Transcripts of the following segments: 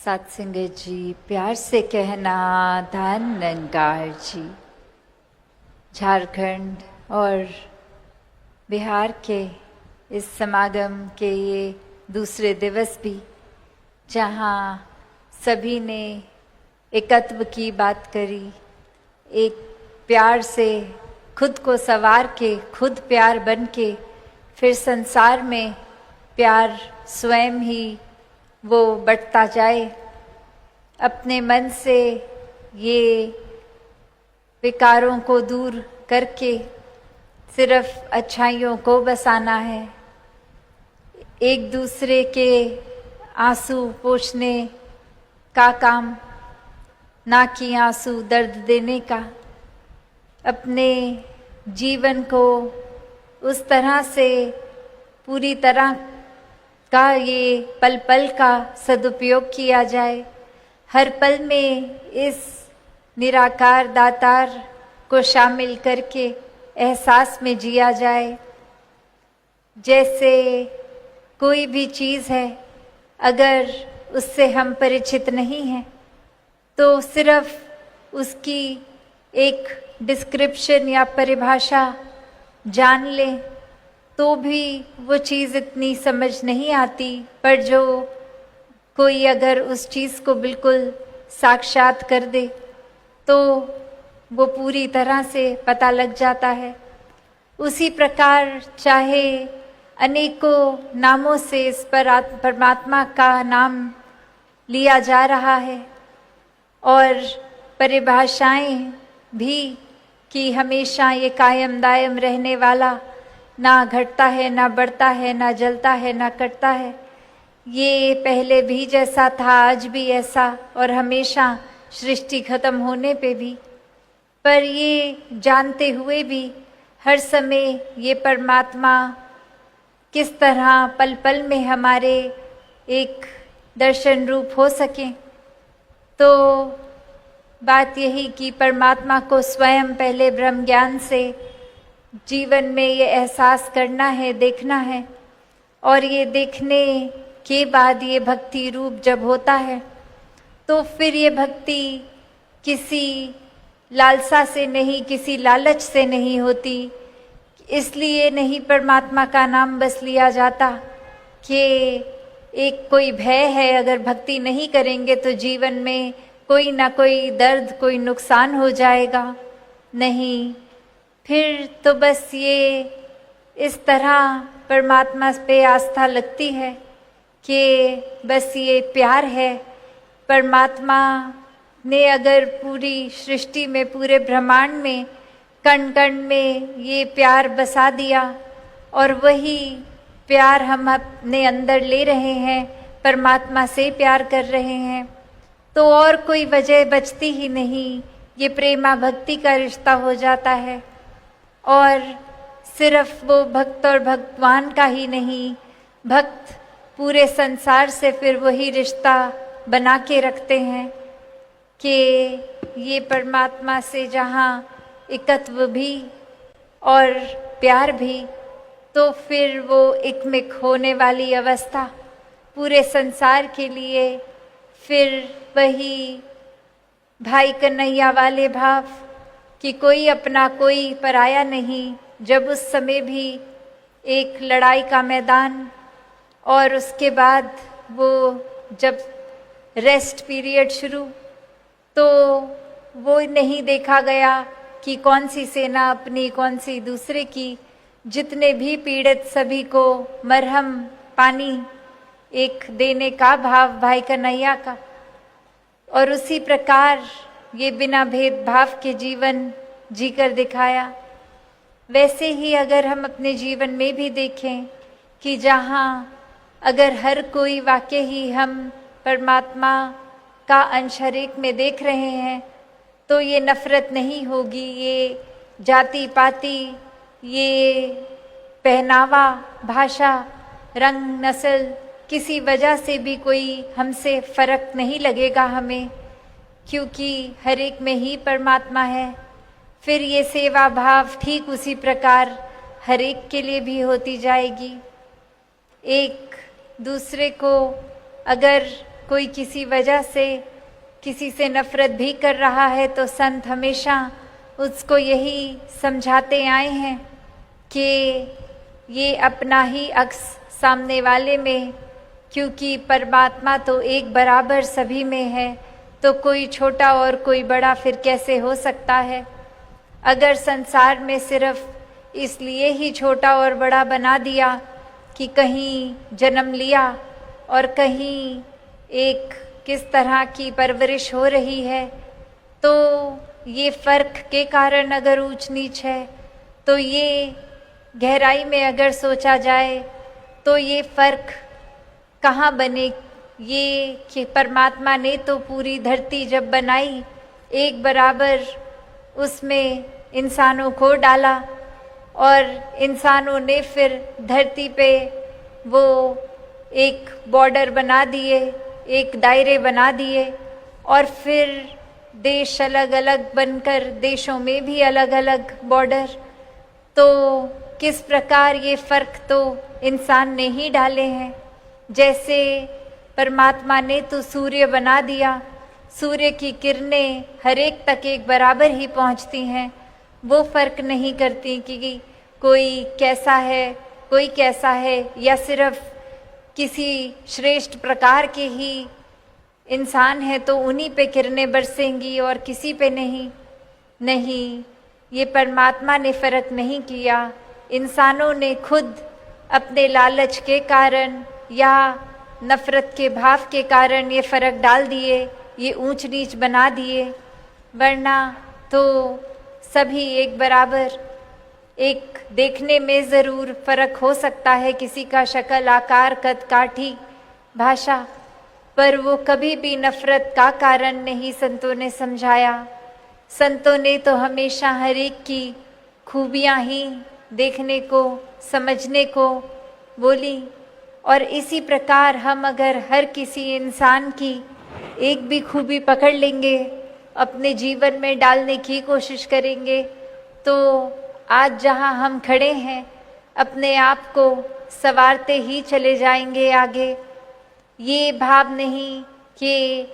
सत्संगत जी, प्यार से कहना धन निरंकार जी। झारखंड और बिहार के इस समागम के ये दूसरे दिवस भी, जहाँ सभी ने एकत्व की बात करी, एक प्यार से खुद को संवार के, खुद प्यार बन के, फिर संसार में प्यार स्वयं ही वो बढ़ता जाए। अपने मन से ये विकारों को दूर करके सिर्फ अच्छाइयों को बसाना है। एक दूसरे के आंसू पोंछने का काम, ना कि आंसू दर्द देने का। अपने जीवन को उस तरह से पूरी तरह का ये पल पल का सदुपयोग किया जाए। हर पल में इस निराकार दातार को शामिल करके एहसास में जिया जाए। जैसे कोई भी चीज़ है, अगर उससे हम परिचित नहीं हैं तो सिर्फ उसकी एक डिस्क्रिप्शन या परिभाषा जान लें तो भी वो चीज़ इतनी समझ नहीं आती। पर जो कोई अगर उस चीज़ को बिल्कुल साक्षात कर दे तो वो पूरी तरह से पता लग जाता है। उसी प्रकार चाहे अनेकों नामों से इस परमात्मा का नाम लिया जा रहा है और परिभाषाएं भी कि हमेशा ये कायम दायम रहने वाला, ना घटता है, ना बढ़ता है, ना जलता है, ना कटता है। ये पहले भी जैसा था, आज भी ऐसा, और हमेशा सृष्टि खत्म होने पे भी। पर ये जानते हुए भी हर समय ये परमात्मा किस तरह पल पल में हमारे एक दर्शन रूप हो सके, तो बात यही कि परमात्मा को स्वयं पहले ब्रह्म ज्ञान से जीवन में ये एहसास करना है, देखना है। और ये देखने के बाद ये भक्ति रूप जब होता है तो फिर ये भक्ति किसी लालसा से नहीं, किसी लालच से नहीं होती। इसलिए नहीं परमात्मा का नाम बस लिया जाता कि एक कोई भय है, अगर भक्ति नहीं करेंगे तो जीवन में कोई ना कोई दर्द, कोई नुकसान हो जाएगा। नहीं, फिर तो बस ये इस तरह परमात्मा पे आस्था लगती है कि बस ये प्यार है। परमात्मा ने अगर पूरी सृष्टि में, पूरे ब्रह्मांड में, कण कण में ये प्यार बसा दिया और वही प्यार हम अपने अंदर ले रहे हैं, परमात्मा से प्यार कर रहे हैं, तो और कोई वजह बचती ही नहीं। ये प्रेमा भक्ति का रिश्ता हो जाता है। और सिर्फ वो भक्त और भगवान का ही नहीं, भक्त पूरे संसार से फिर वही रिश्ता बना के रखते हैं कि ये परमात्मा से जहाँ एकत्व भी और प्यार भी, तो फिर वो एकमिक होने वाली अवस्था पूरे संसार के लिए फिर वही भाई कन्हैया वाले भाव कि कोई अपना कोई पराया नहीं। जब उस समय भी एक लड़ाई का मैदान, और उसके बाद वो जब रेस्ट पीरियड शुरू, तो वो नहीं देखा गया कि कौन सी सेना अपनी, कौन सी दूसरे की। जितने भी पीड़ित सभी को मरहम पानी एक देने का भाव भाई कन्हैया का। और उसी प्रकार ये बिना भेदभाव के जीवन जीकर दिखाया। वैसे ही अगर हम अपने जीवन में भी देखें कि जहाँ अगर हर कोई वाकई ही हम परमात्मा का अंश हर एक में देख रहे हैं, तो ये नफरत नहीं होगी, ये जाति पाति, ये पहनावा, भाषा, रंग, नस्ल, किसी वजह से भी कोई हमसे फर्क नहीं लगेगा हमें, क्योंकि हर एक में ही परमात्मा है। फिर ये सेवा भाव ठीक उसी प्रकार हर एक के लिए भी होती जाएगी। एक दूसरे को अगर कोई किसी वजह से किसी से नफरत भी कर रहा है तो संत हमेशा उसको यही समझाते आए हैं कि ये अपना ही अक्स सामने वाले में, क्योंकि परमात्मा तो एक बराबर सभी में है, तो कोई छोटा और कोई बड़ा फिर कैसे हो सकता है। अगर संसार में सिर्फ इसलिए ही छोटा और बड़ा बना दिया कि कहीं जन्म लिया और कहीं एक किस तरह की परवरिश हो रही है, तो ये फ़र्क के कारण अगर ऊंच नीच है, तो ये गहराई में अगर सोचा जाए तो ये फ़र्क कहाँ बने। ये कि परमात्मा ने तो पूरी धरती जब बनाई एक बराबर उसमें इंसानों को डाला और इंसानों ने फिर धरती पे वो एक बॉर्डर बना दिए, एक दायरे बना दिए और फिर देश अलग अलग बनकर देशों में भी अलग अलग बॉर्डर। तो किस प्रकार ये फ़र्क तो इंसान ने ही डाले हैं। जैसे परमात्मा ने तो सूर्य बना दिया, सूर्य की किरणें हर एक तक एक बराबर ही पहुंचती हैं, वो फ़र्क नहीं करती कि कोई कैसा है कोई कैसा है, या सिर्फ किसी श्रेष्ठ प्रकार के ही इंसान है तो उन्हीं पे किरणें बरसेंगी और किसी पे नहीं। ये परमात्मा ने फ़र्क नहीं किया, इंसानों ने खुद अपने लालच के कारण या नफ़रत के भाव के कारण ये फ़र्क डाल दिए, ये ऊंच नीच बना दिए। वरना तो सभी एक बराबर, एक देखने में ज़रूर फ़र्क हो सकता है, किसी का शक्ल आकार कद काठी भाषा, पर वो कभी भी नफ़रत का कारण नहीं संतों ने समझाया। संतों ने तो हमेशा हर एक की खूबियाँ ही देखने को समझने को बोली। और इसी प्रकार हम अगर हर किसी इंसान की एक भी खूबी पकड़ लेंगे, अपने जीवन में डालने की कोशिश करेंगे, तो आज जहाँ हम खड़े हैं अपने आप को संवारते ही चले जाएंगे आगे। ये भाव नहीं कि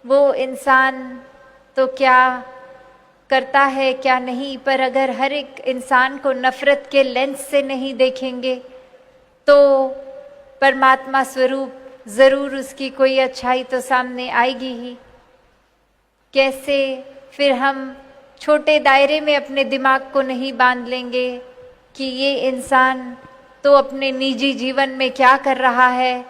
वो इंसान तो क्या करता है क्या नहीं, पर अगर हर एक इंसान को नफ़रत के लेंस से नहीं देखेंगे तो परमात्मा स्वरूप ज़रूर उसकी कोई अच्छाई तो सामने आएगी ही। कैसे फिर हम छोटे दायरे में अपने दिमाग को नहीं बांध लेंगे कि ये इंसान तो अपने निजी जीवन में क्या कर रहा है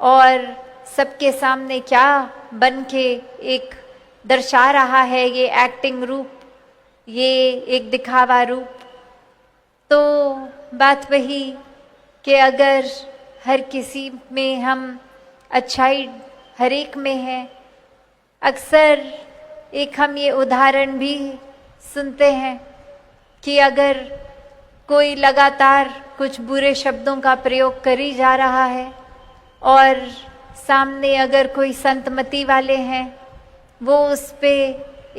और सबके सामने क्या बन के एक दर्शा रहा है, ये एक्टिंग रूप, ये एक दिखावा रूप। तो बात वही कि अगर हर किसी में हम अच्छाई हर एक में है। अक्सर एक हम ये उदाहरण भी सुनते हैं कि अगर कोई लगातार कुछ बुरे शब्दों का प्रयोग कर ही जा रहा है और सामने अगर कोई संतमति वाले हैं, वो उस पे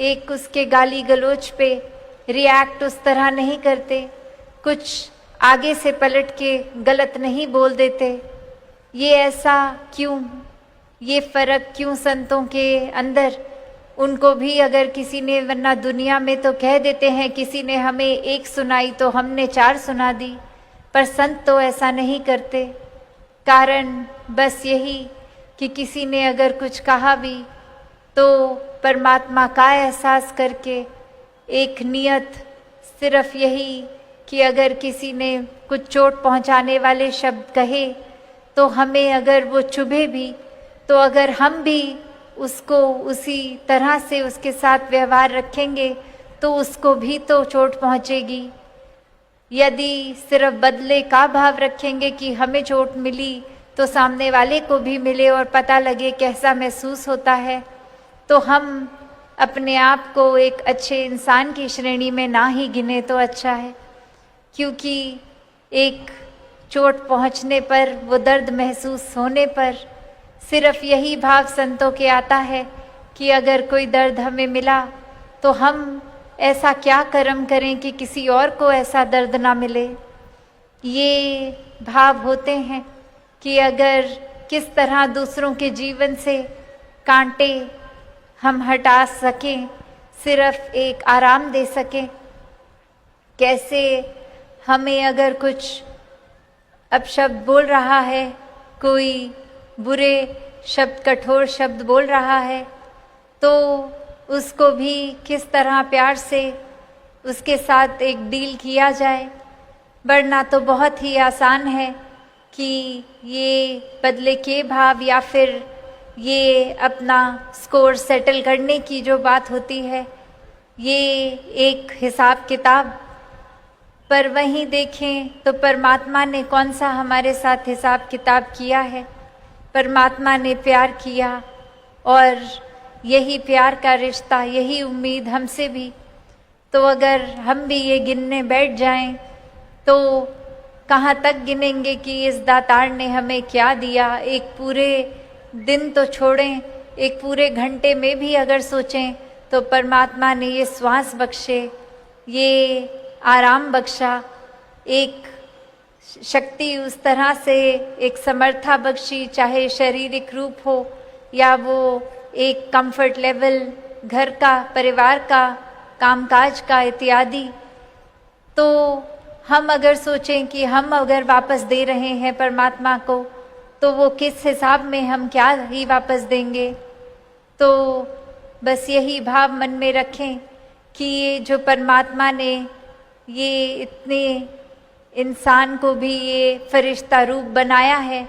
एक उसके गाली गलौज पे रिएक्ट उस तरह नहीं करते, कुछ आगे से पलट के गलत नहीं बोल देते। ये ऐसा क्यों, ये फ़र्क क्यों संतों के अंदर? उनको भी अगर किसी ने, वरना दुनिया में तो कह देते हैं किसी ने हमें एक सुनाई तो हमने 4 सुना दी, पर संत तो ऐसा नहीं करते। कारण बस यही कि किसी ने अगर कुछ कहा भी तो परमात्मा का एहसास करके एक नियत सिर्फ यही कि अगर किसी ने कुछ चोट पहुंचाने वाले शब्द कहे तो हमें अगर वो चुभे भी, तो अगर हम भी उसको उसी तरह से उसके साथ व्यवहार रखेंगे तो उसको भी तो चोट पहुंचेगी। यदि सिर्फ बदले का भाव रखेंगे कि हमें चोट मिली तो सामने वाले को भी मिले और पता लगे कैसा महसूस होता है, तो हम अपने आप को एक अच्छे इंसान की श्रेणी में ना ही गिने तो अच्छा है। क्योंकि एक चोट पहुंचने पर, वो दर्द महसूस होने पर सिर्फ यही भाव संतों के आता है कि अगर कोई दर्द हमें मिला तो हम ऐसा क्या कर्म करें कि किसी और को ऐसा दर्द ना मिले। ये भाव होते हैं कि अगर किस तरह दूसरों के जीवन से कांटे हम हटा सकें, सिर्फ एक आराम दे सकें। कैसे हमें अगर कुछ अपशब्द बोल रहा है, कोई बुरे शब्द, कठोर शब्द बोल रहा है, तो उसको भी किस तरह प्यार से उसके साथ एक डील किया जाए। वरना तो बहुत ही आसान है कि ये बदले के भाव या फिर ये अपना स्कोर सेटल करने की जो बात होती है, ये एक हिसाब किताब। पर वहीं देखें तो परमात्मा ने कौन सा हमारे साथ हिसाब किताब किया है। परमात्मा ने प्यार किया और यही प्यार का रिश्ता, यही उम्मीद हमसे भी। तो अगर हम भी ये गिनने बैठ जाएं तो कहाँ तक गिनेंगे कि इस दातार ने हमें क्या दिया। एक पूरे दिन तो छोड़ें, एक पूरे घंटे में भी अगर सोचें तो परमात्मा ने ये श्वास बख्शे, ये आराम बख्शा, एक शक्ति उस तरह से एक समर्था बख्शी, चाहे शारीरिक रूप हो या वो एक कंफर्ट लेवल घर का, परिवार का, कामकाज का इत्यादि। तो हम अगर सोचें कि हम अगर वापस दे रहे हैं परमात्मा को, तो वो किस हिसाब में हम क्या ही वापस देंगे। तो बस यही भाव मन में रखें कि ये जो परमात्मा ने ये इतने इंसान को भी ये फरिश्ता रूप बनाया है,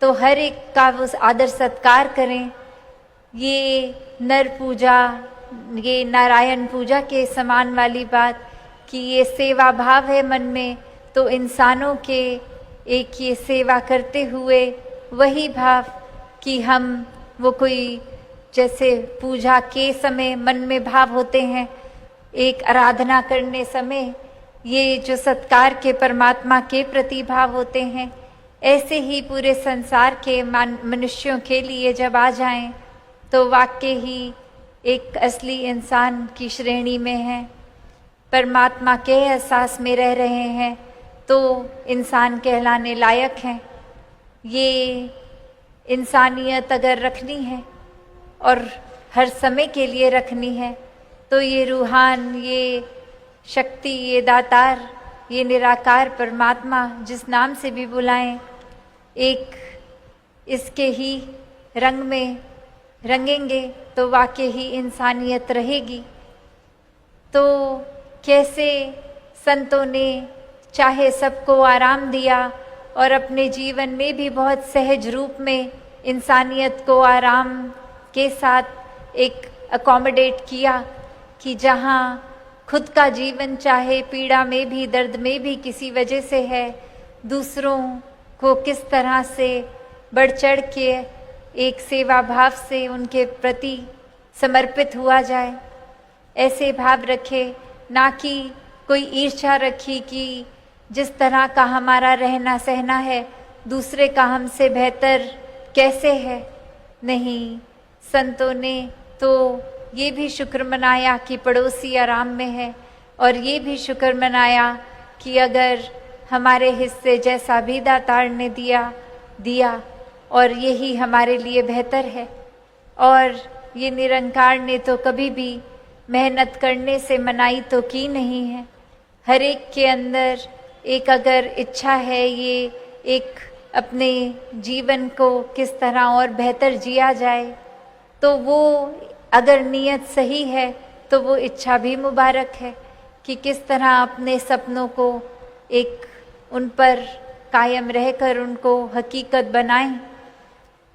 तो हर एक का वो आदर सत्कार करें। ये नर पूजा, ये नारायण पूजा के समान वाली बात कि ये सेवा भाव है मन में, तो इंसानों के एक ये सेवा करते हुए वही भाव कि हम वो कोई जैसे पूजा के समय मन में भाव होते हैं, एक आराधना करने समय ये जो सत्कार के परमात्मा के प्रति भाव होते हैं, ऐसे ही पूरे संसार के मनुष्यों के लिए जब आ जाएं तो वाकई ही एक असली इंसान की श्रेणी में हैं, परमात्मा के एहसास में रह रहे हैं, तो इंसान कहलाने लायक हैं। ये इंसानियत अगर रखनी है और हर समय के लिए रखनी है, तो ये रूहान, ये शक्ति, ये दातार, ये निराकार परमात्मा, जिस नाम से भी बुलाएं, एक इसके ही रंग में रंगेंगे तो वाकई ही इंसानियत रहेगी। तो कैसे संतों ने चाहे सबको आराम दिया और अपने जीवन में भी बहुत सहज रूप में इंसानियत को आराम के साथ एक अकोमोडेट किया कि जहाँ खुद का जीवन चाहे पीड़ा में भी, दर्द में भी किसी वजह से है, दूसरों को किस तरह से बढ़ चढ़ के एक सेवा भाव से उनके प्रति समर्पित हुआ जाए। ऐसे भाव रखे, ना कि कोई ईर्ष्या रखी कि जिस तरह का हमारा रहना सहना है दूसरे का हमसे बेहतर कैसे है। नहीं, संतों ने तो ये भी शुक्र मनाया कि पड़ोसी आराम में है, और ये भी शुक्र मनाया कि अगर हमारे हिस्से जैसा भी दातार ने दिया और यही हमारे लिए बेहतर है। और ये निरंकार ने तो कभी भी मेहनत करने से मनाई तो की नहीं है। हर एक के अंदर एक अगर इच्छा है ये एक अपने जीवन को किस तरह और बेहतर जिया जाए, तो वो अगर नीयत सही है तो वो इच्छा भी मुबारक है कि किस तरह अपने सपनों को एक उन पर कायम रहकर उनको हकीकत बनाएं।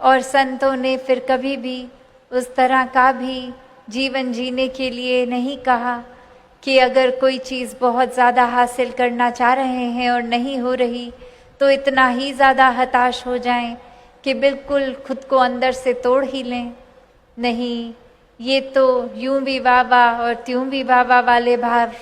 और संतों ने फिर कभी भी उस तरह का भी जीवन जीने के लिए नहीं कहा कि अगर कोई चीज़ बहुत ज़्यादा हासिल करना चाह रहे हैं और नहीं हो रही तो इतना ही ज़्यादा हताश हो जाएं कि बिल्कुल खुद को अंदर से तोड़ ही लें। नहीं, ये तो यूं भी वाह और त्यों भी वाह वाले भाव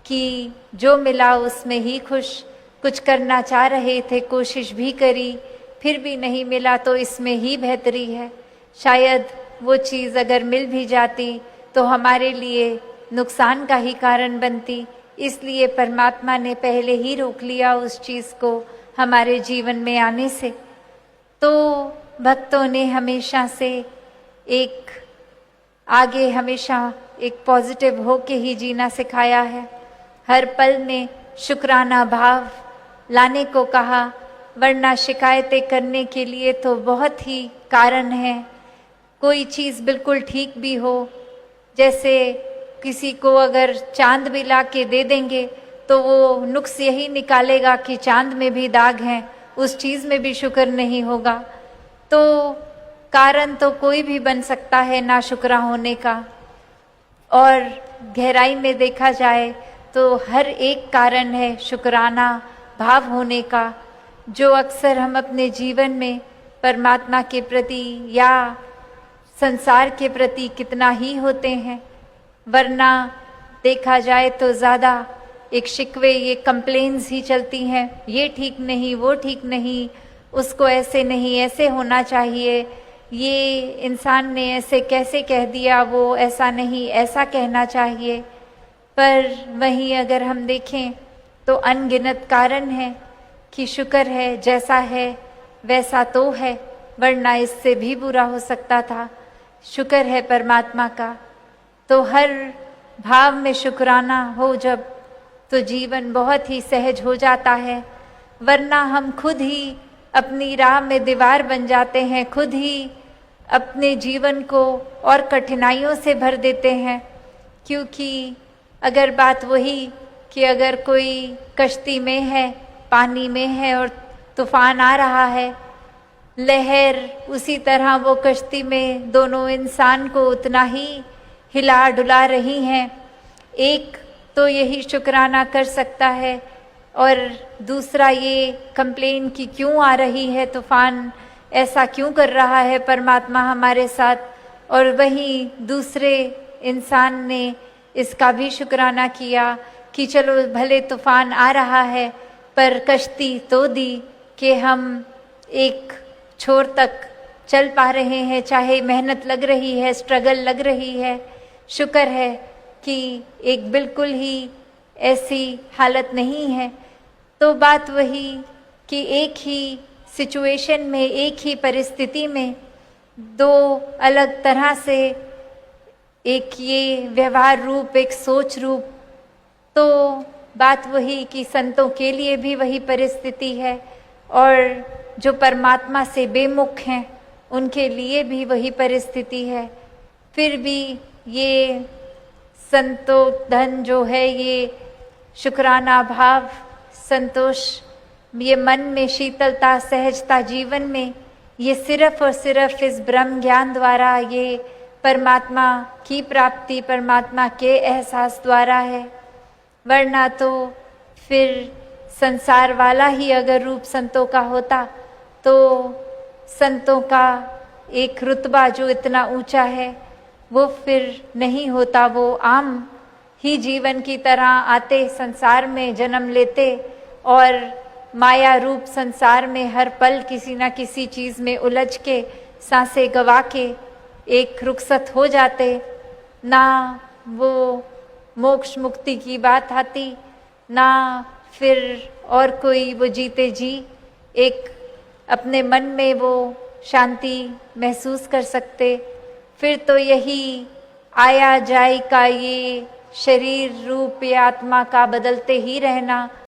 कि जो मिला उसमें ही खुश। कुछ करना चाह रहे थे, कोशिश भी करी, फिर भी नहीं मिला तो इसमें ही बेहतरी है। शायद वो चीज़ अगर मिल भी जाती तो हमारे लिए नुकसान का ही कारण बनती, इसलिए परमात्मा ने पहले ही रोक लिया उस चीज़ को हमारे जीवन में आने से। तो भक्तों ने हमेशा से एक आगे हमेशा एक पॉजिटिव होके ही जीना सिखाया है। हर पल में शुक्राना भाव लाने को कहा, वरना शिकायतें करने के लिए तो बहुत ही कारण है। कोई चीज़ बिल्कुल ठीक भी हो, जैसे किसी को अगर चांद भी ला के दे देंगे तो वो नुक्स यही निकालेगा कि चांद में भी दाग हैं, उस चीज़ में भी शुक्र नहीं होगा। तो कारण तो कोई भी बन सकता है ना शुक्रा होने का, और गहराई में देखा जाए तो हर एक कारण है शुक्राना भाव होने का, जो अक्सर हम अपने जीवन में परमात्मा के प्रति या संसार के प्रति कितना ही होते हैं। वरना देखा जाए तो ज़्यादा एक शिकवे, ये कंप्लेन्स ही चलती हैं, ये ठीक नहीं, वो ठीक नहीं, उसको ऐसे नहीं ऐसे होना चाहिए, ये इंसान ने ऐसे कैसे कह दिया, वो ऐसा नहीं ऐसा कहना चाहिए। पर वहीं अगर हम देखें तो अनगिनत कारण है कि शुक्र है, जैसा है वैसा तो है, वरना इससे भी बुरा हो सकता था। शुक्र है परमात्मा का। तो हर भाव में शुक्राना हो जब, तो जीवन बहुत ही सहज हो जाता है। वरना हम खुद ही अपनी राह में दीवार बन जाते हैं, खुद ही अपने जीवन को और कठिनाइयों से भर देते हैं। क्योंकि अगर बात वही कि अगर कोई कश्ती में है, पानी में है और तूफान आ रहा है, लहर उसी तरह वो कश्ती में दोनों इंसान को उतना ही हिला डुला रही हैं। एक तो यही शुक्राना कर सकता है और दूसरा ये कंप्लेन कि क्यों आ रही है तूफान, ऐसा क्यों कर रहा है परमात्मा हमारे साथ। और वहीं दूसरे इंसान ने इसका भी शुक्राना किया कि चलो भले तूफान आ रहा है पर कश्ती तो दी कि हम एक छोर तक चल पा रहे हैं, चाहे मेहनत लग रही है, स्ट्रगल लग रही है। शुक्र है कि एक बिल्कुल ही ऐसी हालत नहीं है। तो बात वही कि एक ही सिचुएशन में, एक ही परिस्थिति में दो अलग तरह से एक ये व्यवहार रूप, एक सोच रूप। तो बात वही कि संतों के लिए भी वही परिस्थिति है और जो परमात्मा से बेमुख हैं उनके लिए भी वही परिस्थिति है। फिर भी ये संतोधन जो है, ये शुक्राना भाव, संतोष, ये मन में शीतलता, सहजता जीवन में, ये सिर्फ और सिर्फ इस ब्रह्म ज्ञान द्वारा, ये परमात्मा की प्राप्ति, परमात्मा के एहसास द्वारा है। वरना तो फिर संसार वाला ही अगर रूप संतों का होता तो संतों का एक रुतबा जो इतना ऊंचा है वो फिर नहीं होता। वो आम ही जीवन की तरह आते, संसार में जन्म लेते और माया रूप संसार में हर पल किसी न किसी चीज़ में उलझ के, सांसें गवा के एक रुखसत हो जाते। ना वो मोक्ष मुक्ति की बात आती, ना फिर और कोई वो जीते जी एक अपने मन में वो शांति महसूस कर सकते। फिर तो यही आया जाए का ये शरीर रूप या आत्मा का बदलते ही रहना,